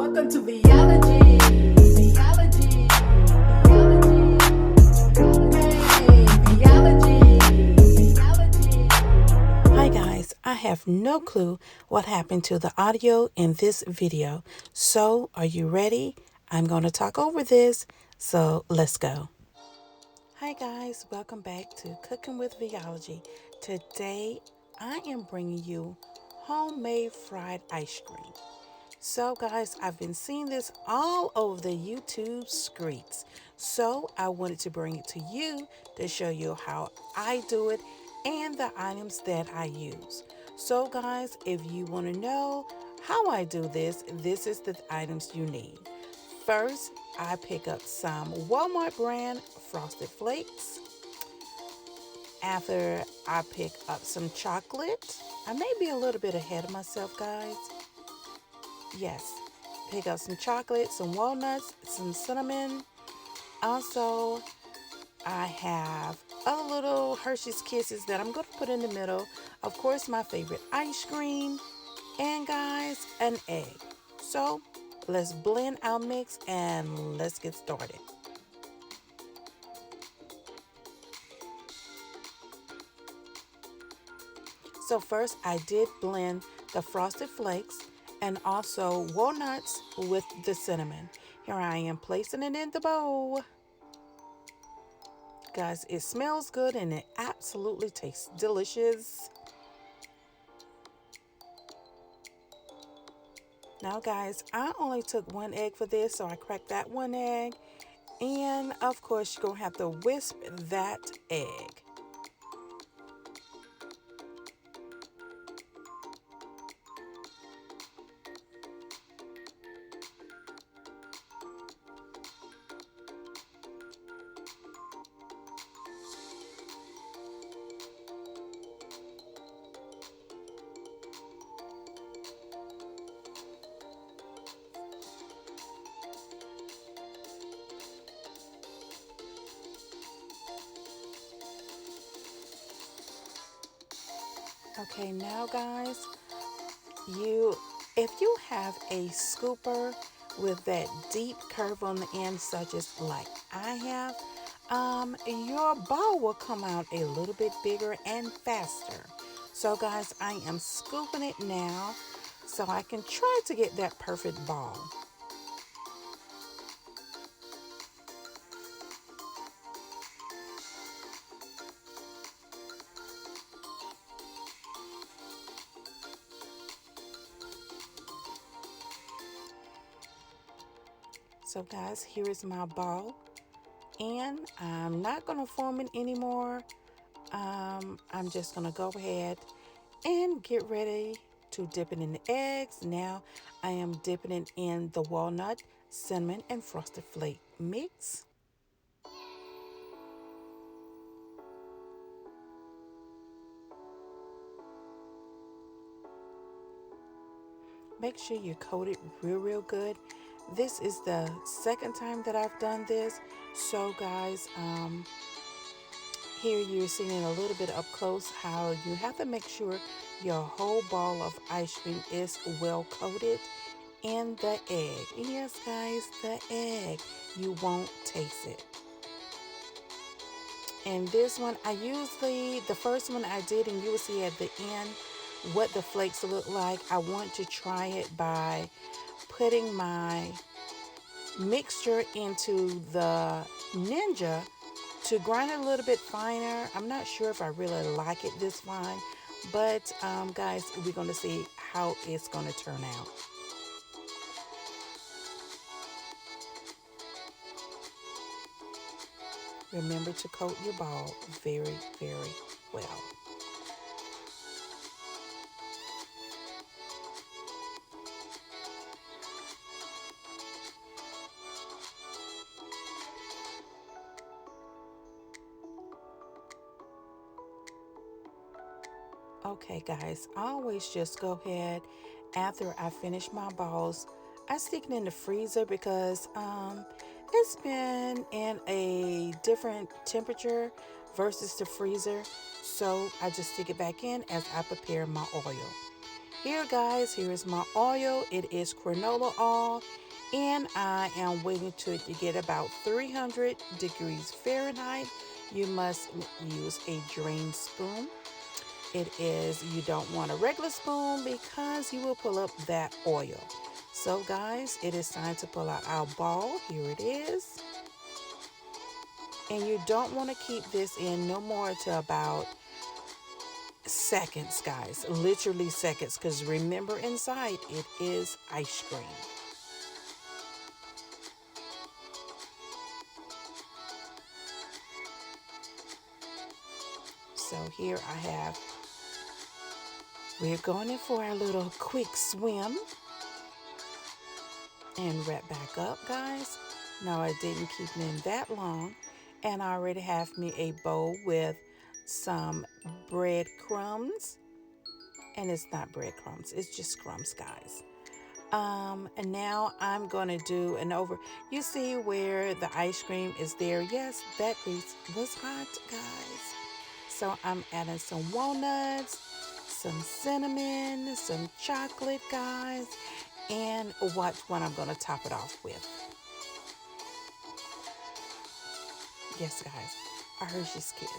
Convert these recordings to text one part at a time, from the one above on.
Welcome to Viology. Viology. Hi guys, I have no clue what happened to the audio in this video. So are you ready? I'm going to talk over this. So let's go. Hi guys, welcome back to Cooking with Viology. Today I am bringing you homemade fried ice cream. So guys, I've been seeing this all over the YouTube streets. So I wanted to bring it to you to show you how I do it and the items that I use. So guys, if you want to know how I do this, this is the items you need. First, I pick up some Walmart brand Frosted Flakes. After, I pick up some chocolate. I may be a little bit ahead of myself, guys. Yes, pick up some chocolate, some walnuts, some cinnamon. Also, I have a little Hershey's Kisses that I'm going to put in the middle. Of course, my favorite ice cream. And guys, an egg. So, let's blend our mix and let's get started. So first, I did blend the Frosted Flakes and also walnuts with the cinnamon. Here I am placing it in the bowl. Guys, it smells good and it absolutely tastes delicious. Now guys, I only took one egg for this, so I cracked that one egg. And of course, you're going to have to whisk that egg. Okay, now guys, if you have a scooper with that deep curve on the end, such as like I have, your ball will come out a little bit bigger and faster. So guys, I am scooping it now so I can try to get that perfect ball. So guys, here is my ball, and I'm not going to form it anymore. I'm just going to go ahead and get ready to dip it in the eggs. Now I am dipping it in the walnut, cinnamon, and frosted flake mix. Make sure you coat it real good. This is the second time that I've done this. So guys, here you're seeing it a little bit up close how you have to make sure your whole ball of ice cream is well coated in the egg. Yes guys, the egg. You won't taste it. And this one, the first one I did, and you will see at the end what the flakes look like. I want to try it by putting my mixture into the Ninja to grind it a little bit finer. I'm not sure if I really like it this fine, but guys, we're going to see how it's going to turn out. Remember to coat your ball very well. Okay guys, I always just go ahead after I finish my balls. I stick it in the freezer because it's been in a different temperature versus the freezer. So I just stick it back in as I prepare my oil. here guys, here is my oil. It is canola oil, and I am waiting to get about 300 degrees Fahrenheit. You must use a drain spoon. You don't want a regular spoon because you will pull up that oil. So guys, it is time to pull out our ball. Here it is. And you don't want to keep this in no more to about seconds, guys. Literally seconds, because remember, inside it is ice cream. So here we're going in for our little quick swim. And wrap back up, guys. Now I didn't keep it in that long. And I already have me a bowl with some breadcrumbs. And it's not breadcrumbs, it's just crumbs, guys. And now I'm gonna do you see where the ice cream is there? Yes, that grease was hot, guys. So I'm adding some walnuts, some cinnamon, some chocolate, guys, and watch what I'm gonna top it off with. Yes, guys, a Hershey's Kiss.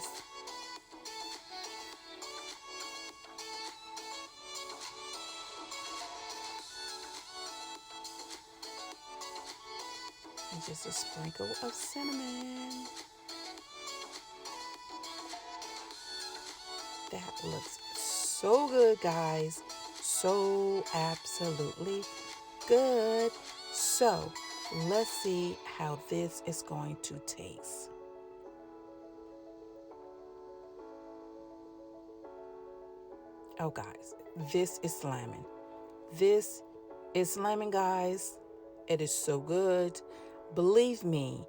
And just a sprinkle of cinnamon. That looks so good, guys. So absolutely good. So let's see how this is going to taste. Oh, guys, this is slamming. This is slamming, guys. It is so good. Believe me,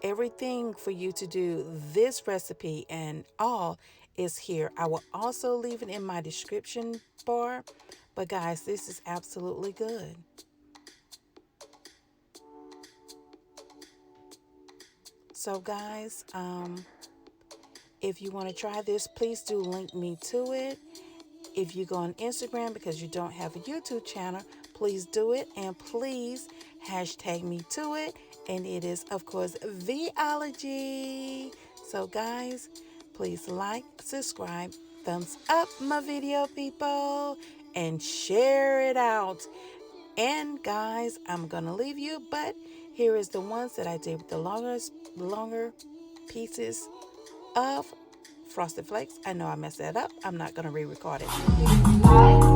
everything for you to do this recipe and all is here. I will also leave it in my description bar. But guys, this is absolutely good. So guys, if you want to try this, please do link me to it. If you go on Instagram because you don't have a YouTube channel, please do it. And please hashtag me to it. And it is, of course, Veology. So guys, please like, subscribe, thumbs up my video, people, and share it out. And guys, I'm going to leave you, but here is the ones that I did with the longer pieces of Frosted Flakes. I know I messed that up. I'm not going to re-record it.